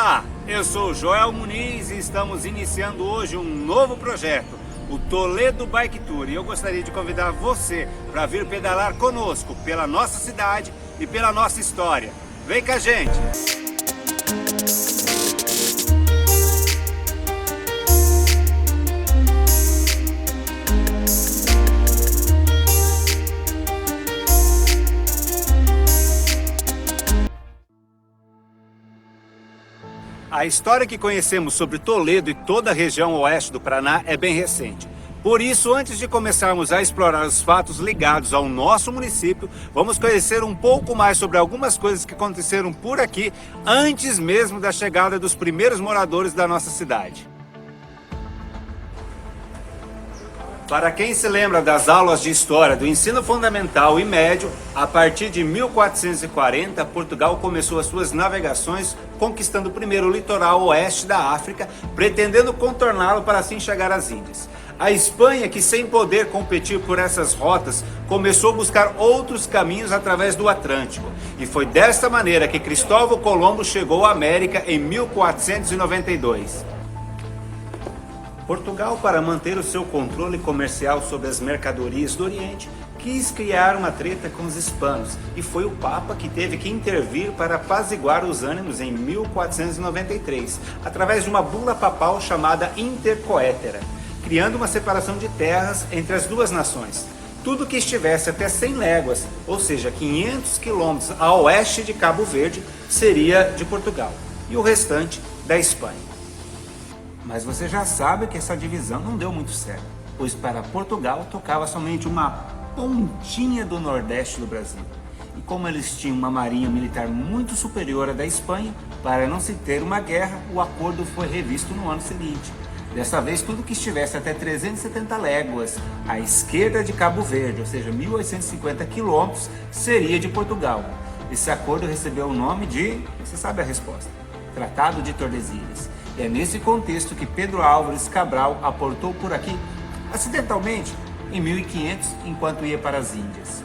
Olá, eu sou Joel Muniz e estamos iniciando hoje um novo projeto, o Toledo Bike Tour. E eu gostaria de convidar você para vir pedalar conosco pela nossa cidade e pela nossa história. Vem com a gente! A história que conhecemos sobre Toledo e toda a região oeste do Paraná é bem recente. Por isso, antes de começarmos a explorar os fatos ligados ao nosso município, vamos conhecer um pouco mais sobre algumas coisas que aconteceram por aqui antes mesmo da chegada dos primeiros moradores da nossa cidade. Para quem se lembra das aulas de história do ensino fundamental e médio, a partir de 1440, Portugal começou as suas navegações, conquistando primeiro o litoral oeste da África, pretendendo contorná-lo para assim chegar às Índias. A Espanha, que sem poder competir por essas rotas, começou a buscar outros caminhos através do Atlântico. E foi desta maneira que Cristóvão Colombo chegou à América em 1492. Portugal, para manter o seu controle comercial sobre as mercadorias do Oriente, quis criar uma treta com os hispanos, e foi o Papa que teve que intervir para apaziguar os ânimos em 1493, através de uma bula papal chamada Intercoetera, criando uma separação de terras entre as duas nações. Tudo que estivesse até 100 léguas, ou seja, 500 quilômetros a oeste de Cabo Verde, seria de Portugal, e o restante da Espanha. Mas você já sabe que essa divisão não deu muito certo, pois para Portugal tocava somente uma pontinha do nordeste do Brasil. E como eles tinham uma marinha militar muito superior à da Espanha, para não se ter uma guerra, o acordo foi revisto no ano seguinte. Dessa vez, tudo que estivesse até 370 léguas à esquerda de Cabo Verde, ou seja, 1.850 quilômetros, seria de Portugal. Esse acordo recebeu o nome de, você sabe a resposta, Tratado de Tordesilhas. É nesse contexto que Pedro Álvares Cabral aportou por aqui, acidentalmente, em 1500, enquanto ia para as Índias.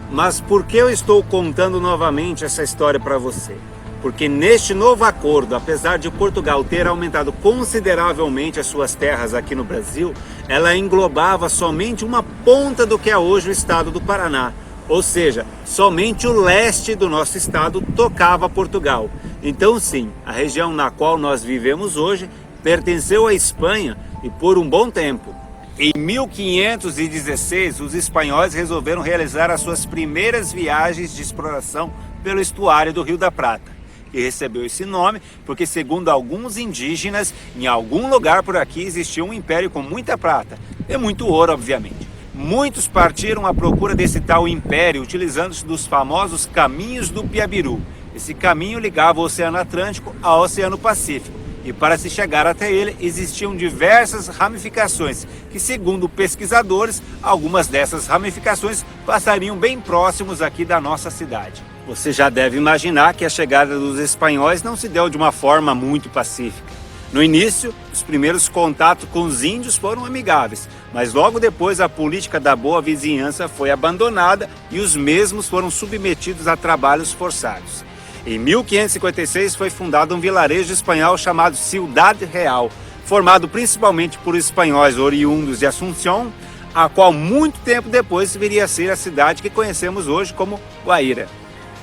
Mas por que eu estou contando novamente essa história para você? Porque neste novo acordo, apesar de Portugal ter aumentado consideravelmente as suas terras aqui no Brasil, ela englobava somente uma ponta do que é hoje o estado do Paraná. Ou seja, somente o leste do nosso estado tocava a Portugal. Então sim, a região na qual nós vivemos hoje pertenceu à Espanha e por um bom tempo. Em 1516, os espanhóis resolveram realizar as suas primeiras viagens de exploração pelo estuário do Rio da Prata. E recebeu esse nome porque, segundo alguns indígenas, em algum lugar por aqui existia um império com muita prata e muito ouro, obviamente. Muitos partiram à procura desse tal império, utilizando-se dos famosos caminhos do Piabiru. Esse caminho ligava o Oceano Atlântico ao Oceano Pacífico. E para se chegar até ele, existiam diversas ramificações, que segundo pesquisadores, algumas dessas ramificações passariam bem próximos aqui da nossa cidade. Você já deve imaginar que a chegada dos espanhóis não se deu de uma forma muito pacífica. No início, os primeiros contatos com os índios foram amigáveis, mas logo depois a política da boa vizinhança foi abandonada e os mesmos foram submetidos a trabalhos forçados. Em 1556 foi fundado um vilarejo espanhol chamado Ciudad Real, formado principalmente por espanhóis oriundos de Asunción, a qual muito tempo depois viria a ser a cidade que conhecemos hoje como Guaíra.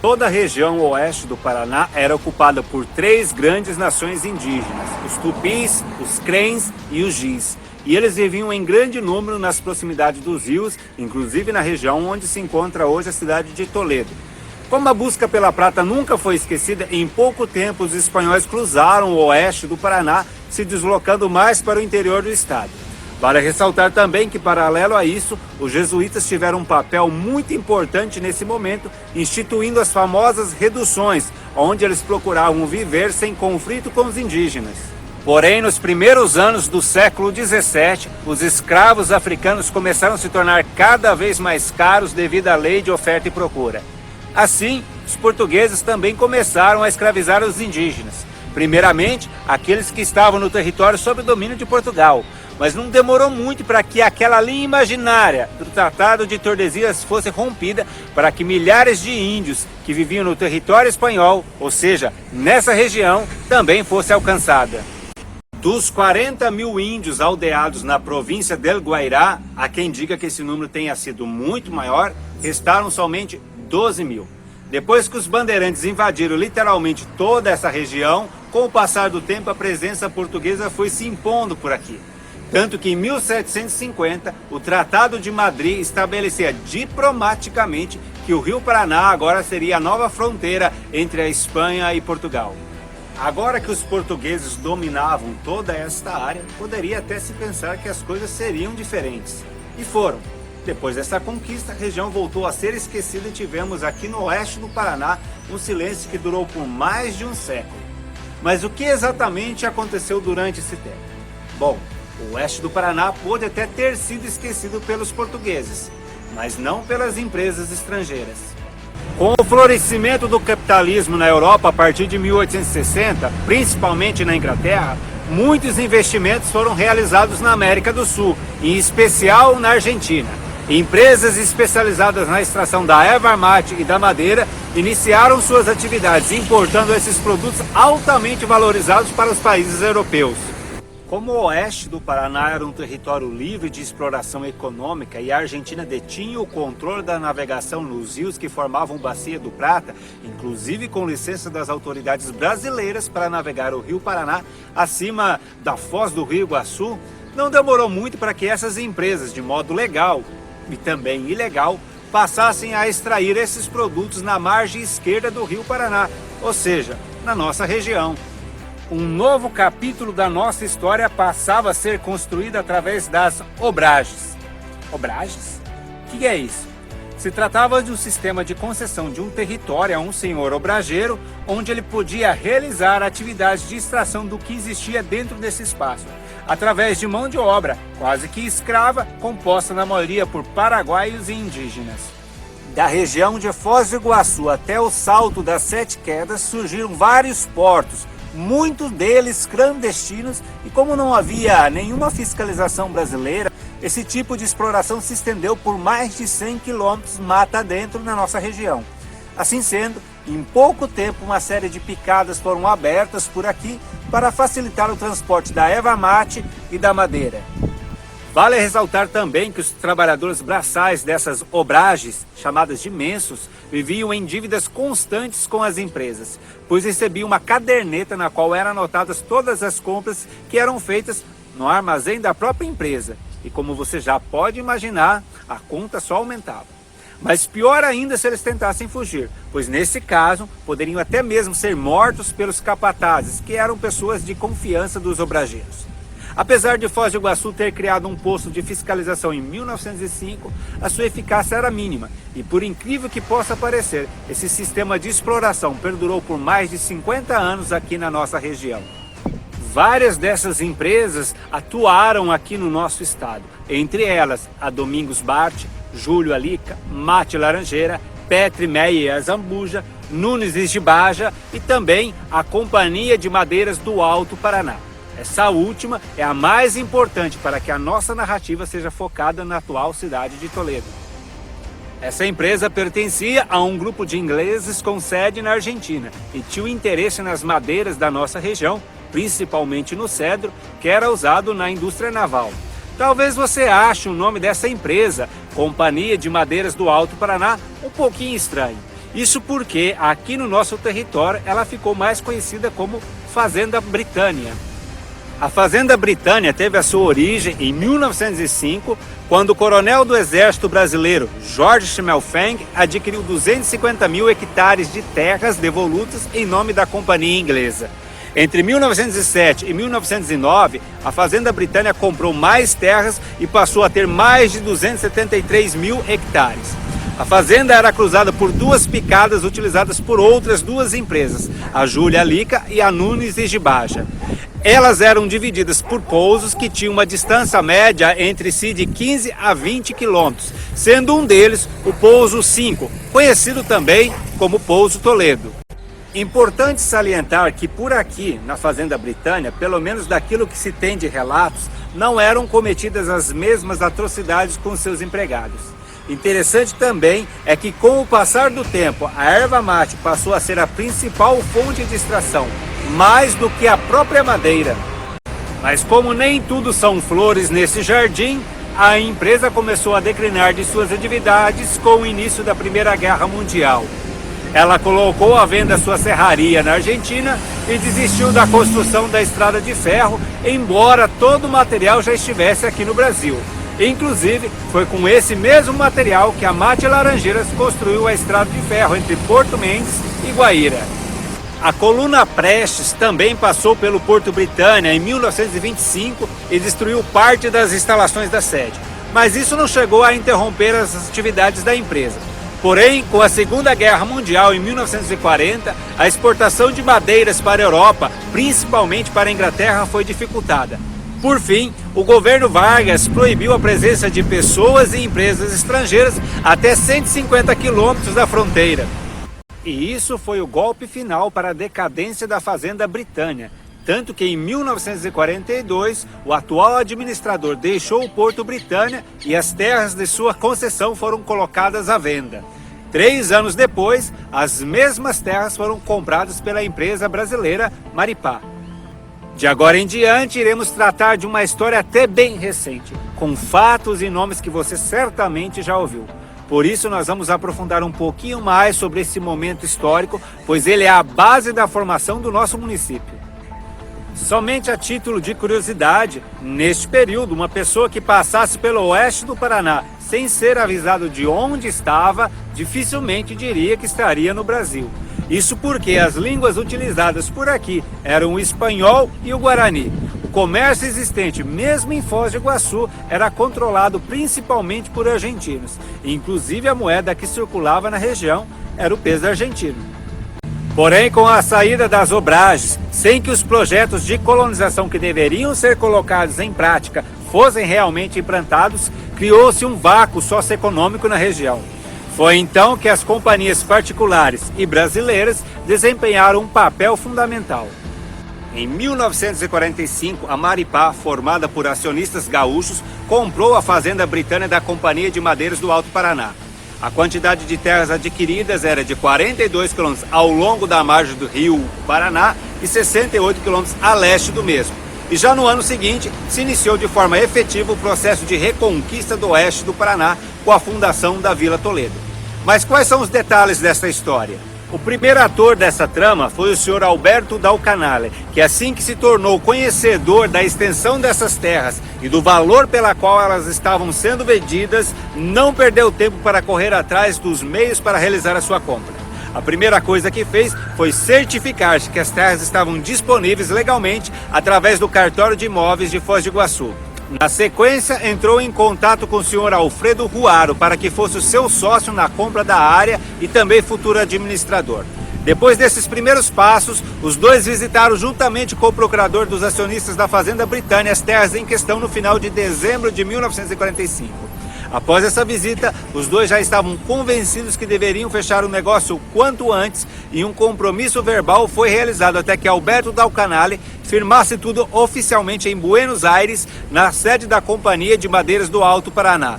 Toda a região oeste do Paraná era ocupada por três grandes nações indígenas, os Tupis, os Crens e os Gis. E eles viviam em grande número nas proximidades dos rios, inclusive na região onde se encontra hoje a cidade de Toledo. Como a busca pela prata nunca foi esquecida, em pouco tempo os espanhóis cruzaram o oeste do Paraná, se deslocando mais para o interior do estado. Vale ressaltar também que, paralelo a isso, os jesuítas tiveram um papel muito importante nesse momento, instituindo as famosas reduções, onde eles procuravam viver sem conflito com os indígenas. Porém, nos primeiros anos do século XVII, os escravos africanos começaram a se tornar cada vez mais caros devido à lei de oferta e procura. Assim, os portugueses também começaram a escravizar os indígenas. Primeiramente, aqueles que estavam no território sob o domínio de Portugal. Mas não demorou muito para que aquela linha imaginária do Tratado de Tordesilhas fosse rompida, para que milhares de índios que viviam no território espanhol, ou seja, nessa região, também fosse alcançada. Dos 40 mil índios aldeados na província del Guairá, há quem diga que esse número tenha sido muito maior, restaram somente 12 mil. Depois que os bandeirantes invadiram literalmente toda essa região, com o passar do tempo a presença portuguesa foi se impondo por aqui. Tanto que em 1750, o Tratado de Madrid estabelecia diplomaticamente que o Rio Paraná agora seria a nova fronteira entre a Espanha e Portugal. Agora que os portugueses dominavam toda esta área, poderia até se pensar que as coisas seriam diferentes. E foram. Depois dessa conquista, a região voltou a ser esquecida e tivemos aqui no oeste do Paraná um silêncio que durou por mais de um século. Mas o que exatamente aconteceu durante esse tempo? Bom, o oeste do Paraná pode até ter sido esquecido pelos portugueses, mas não pelas empresas estrangeiras. Com o florescimento do capitalismo na Europa a partir de 1860, principalmente na Inglaterra, muitos investimentos foram realizados na América do Sul, em especial na Argentina. Empresas especializadas na extração da erva mate e da madeira iniciaram suas atividades, importando esses produtos altamente valorizados para os países europeus. Como o oeste do Paraná era um território livre de exploração econômica e a Argentina detinha o controle da navegação nos rios que formavam a Bacia do Prata, inclusive com licença das autoridades brasileiras para navegar o Rio Paraná acima da foz do Rio Iguaçu, não demorou muito para que essas empresas, de modo legal e também ilegal, passassem a extrair esses produtos na margem esquerda do Rio Paraná, ou seja, na nossa região. Um novo capítulo da nossa história passava a ser construído através das obragens. Obragens? O que é isso? Se tratava de um sistema de concessão de um território a um senhor obrageiro, onde ele podia realizar atividades de extração do que existia dentro desse espaço, através de mão de obra, quase que escrava, composta na maioria por paraguaios e indígenas. Da região de Foz do Iguaçu até o Salto das Sete Quedas surgiram vários portos, muitos deles clandestinos, e como não havia nenhuma fiscalização brasileira, esse tipo de exploração se estendeu por mais de 100 quilômetros mata dentro na nossa região. Assim sendo, em pouco tempo uma série de picadas foram abertas por aqui para facilitar o transporte da erva mate e da madeira. Vale ressaltar também que os trabalhadores braçais dessas obragens, chamadas de mensos, viviam em dívidas constantes com as empresas, pois recebiam uma caderneta na qual eram anotadas todas as compras que eram feitas no armazém da própria empresa. E como você já pode imaginar, a conta só aumentava. Mas pior ainda se eles tentassem fugir, pois nesse caso poderiam até mesmo ser mortos pelos capatazes, que eram pessoas de confiança dos obrageiros. Apesar de Foz do Iguaçu ter criado um posto de fiscalização em 1905, a sua eficácia era mínima e, por incrível que possa parecer, esse sistema de exploração perdurou por mais de 50 anos aqui na nossa região. Várias dessas empresas atuaram aqui no nosso estado, entre elas a Domingos Bart, Júlio Alica, Mate Laranjeira, Petri Meia Zambuja, Nunes Igibaja e também a Companhia de Madeiras do Alto Paraná. Essa última é a mais importante para que a nossa narrativa seja focada na atual cidade de Toledo. Essa empresa pertencia a um grupo de ingleses com sede na Argentina e tinha interesse nas madeiras da nossa região, principalmente no cedro, que era usado na indústria naval. Talvez você ache o nome dessa empresa, Companhia de Madeiras do Alto Paraná, um pouquinho estranho. Isso porque aqui no nosso território ela ficou mais conhecida como Fazenda Britânia. A Fazenda Britânia teve a sua origem em 1905, quando o coronel do Exército Brasileiro, George Schmelfeng, adquiriu 250 mil hectares de terras devolutas em nome da Companhia Inglesa. Entre 1907 e 1909, a Fazenda Britânia comprou mais terras e passou a ter mais de 273 mil hectares. A fazenda era cruzada por duas picadas utilizadas por outras duas empresas, a Júlia Alica e a Nunes Igibaja. Elas eram divididas por pousos que tinham uma distância média entre si de 15 a 20 quilômetros, sendo um deles o pouso 5, conhecido também como pouso Toledo. Importante salientar que por aqui, na Fazenda Britânia, pelo menos daquilo que se tem de relatos, não eram cometidas as mesmas atrocidades com seus empregados. Interessante também é que com o passar do tempo, a erva mate passou a ser a principal fonte de extração, mais do que a própria madeira. Mas como nem tudo são flores nesse jardim, a empresa começou a declinar de suas atividades com o início da Primeira Guerra Mundial. Ela colocou à venda sua serraria na Argentina e desistiu da construção da estrada de ferro, embora todo o material já estivesse aqui no Brasil. Inclusive, foi com esse mesmo material que a Mate Laranjeiras construiu a estrada de ferro entre Porto Mendes e Guaíra. A coluna Prestes também passou pelo Porto Britânia em 1925 e destruiu parte das instalações da sede. Mas isso não chegou a interromper as atividades da empresa. Porém, com a Segunda Guerra Mundial em 1940, a exportação de madeiras para a Europa, principalmente para a Inglaterra, foi dificultada. Por fim, o governo Vargas proibiu a presença de pessoas e empresas estrangeiras até 150 quilômetros da fronteira. E isso foi o golpe final para a decadência da Fazenda Britânia. Tanto que em 1942, o atual administrador deixou o Porto Britânia e as terras de sua concessão foram colocadas à venda. 3 anos depois, as mesmas terras foram compradas pela empresa brasileira Maripá. De agora em diante, iremos tratar de uma história até bem recente, com fatos e nomes que você certamente já ouviu. Por isso, nós vamos aprofundar um pouquinho mais sobre esse momento histórico, pois ele é a base da formação do nosso município. Somente a título de curiosidade, neste período, uma pessoa que passasse pelo oeste do Paraná sem ser avisado de onde estava, dificilmente diria que estaria no Brasil. Isso porque as línguas utilizadas por aqui eram o espanhol e o guarani. O comércio existente, mesmo em Foz do Iguaçu, era controlado principalmente por argentinos. Inclusive a moeda que circulava na região era o peso argentino. Porém, com a saída das obragens, sem que os projetos de colonização que deveriam ser colocados em prática fossem realmente implantados, criou-se um vácuo socioeconômico na região. Foi então que as companhias particulares e brasileiras desempenharam um papel fundamental. Em 1945, a Maripá, formada por acionistas gaúchos, comprou a Fazenda Britânia da Companhia de Madeiras do Alto Paraná. A quantidade de terras adquiridas era de 42 quilômetros ao longo da margem do rio Paraná e 68 quilômetros a leste do mesmo. E já no ano seguinte, se iniciou de forma efetiva o processo de reconquista do oeste do Paraná com a fundação da Vila Toledo. Mas quais são os detalhes dessa história? O primeiro ator dessa trama foi o senhor Alberto Dal Canale, que assim que se tornou conhecedor da extensão dessas terras e do valor pela qual elas estavam sendo vendidas, não perdeu tempo para correr atrás dos meios para realizar a sua compra. A primeira coisa que fez foi certificar-se que as terras estavam disponíveis legalmente através do cartório de imóveis de Foz do Iguaçu. Na sequência, entrou em contato com o senhor Alfredo Ruaro para que fosse o seu sócio na compra da área e também futuro administrador. Depois desses primeiros passos, os dois visitaram juntamente com o procurador dos acionistas da Fazenda Britânia as terras em questão no final de dezembro de 1945. Após essa visita, os dois já estavam convencidos que deveriam fechar o negócio o quanto antes e um compromisso verbal foi realizado até que Alberto Dal Canale firmasse tudo oficialmente em Buenos Aires, na sede da Companhia de Madeiras do Alto Paraná.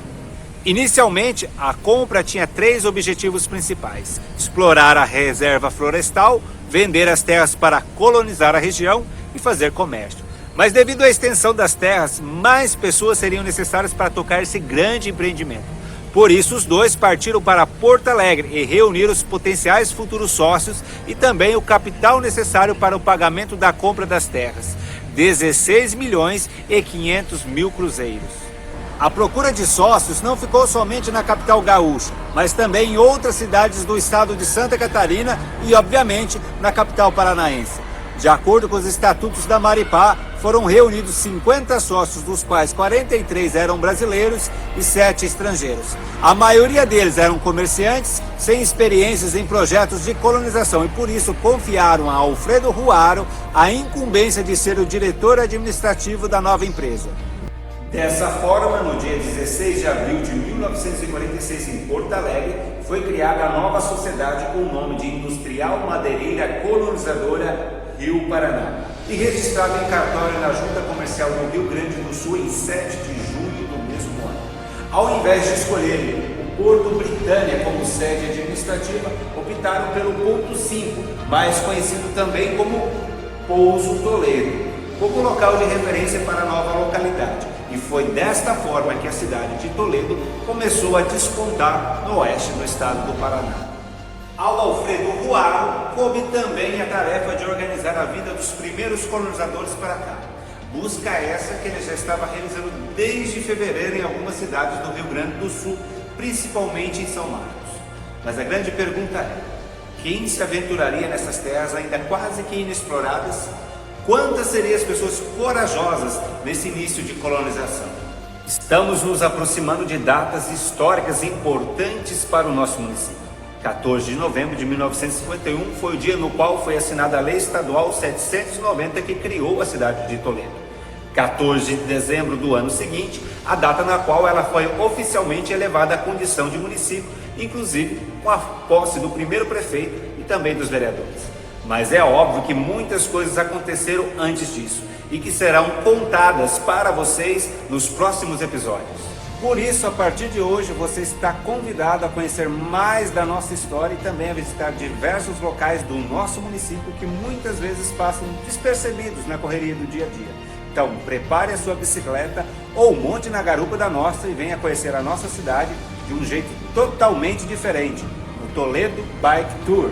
Inicialmente, a compra tinha 3 objetivos principais: explorar a reserva florestal, vender as terras para colonizar a região e fazer comércio. Mas devido à extensão das terras, mais pessoas seriam necessárias para tocar esse grande empreendimento. Por isso, os dois partiram para Porto Alegre e reuniram os potenciais futuros sócios e também o capital necessário para o pagamento da compra das terras, 16 milhões e 500 mil cruzeiros. A procura de sócios não ficou somente na capital gaúcha, mas também em outras cidades do estado de Santa Catarina e, obviamente, na capital paranaense. De acordo com os estatutos da Maripá, foram reunidos 50 sócios, dos quais 43 eram brasileiros e 7 estrangeiros. A maioria deles eram comerciantes sem experiências em projetos de colonização e por isso confiaram a Alfredo Ruaro a incumbência de ser o diretor administrativo da nova empresa. Dessa forma, no dia 16 de abril de 1946, em Porto Alegre, foi criada a nova sociedade com o nome de Industrial Madeireira Colonizadora Rio Paraná e registrada em cartório na Junta Comercial do Rio Grande do Sul em 7 de julho do mesmo ano. Ao invés de escolherem o Porto Britânia como sede administrativa, optaram pelo Ponto 5, mais conhecido também como Pouso Toledo, como local de referência para a nova localidade. E foi desta forma que a cidade de Toledo começou a despontar no oeste do estado do Paraná. Ao Alfredo Ruaro coube também a tarefa de organizar a vida dos primeiros colonizadores para cá. Busca essa que ele já estava realizando desde fevereiro em algumas cidades do Rio Grande do Sul, principalmente em São Marcos. Mas a grande pergunta é: quem se aventuraria nessas terras ainda quase que inexploradas? Quantas seriam as pessoas corajosas nesse início de colonização? Estamos nos aproximando de datas históricas importantes para o nosso município. 14 de novembro de 1951 foi o dia no qual foi assinada a Lei Estadual 790 que criou a cidade de Toledo. 14 de dezembro do ano seguinte, a data na qual ela foi oficialmente elevada à condição de município, inclusive com a posse do primeiro prefeito e também dos vereadores. Mas é óbvio que muitas coisas aconteceram antes disso e que serão contadas para vocês nos próximos episódios. Por isso, a partir de hoje, você está convidado a conhecer mais da nossa história e também a visitar diversos locais do nosso município que muitas vezes passam despercebidos na correria do dia a dia. Então, prepare a sua bicicleta ou monte na garupa da nossa e venha conhecer a nossa cidade de um jeito totalmente diferente, no Toledo Bike Tour.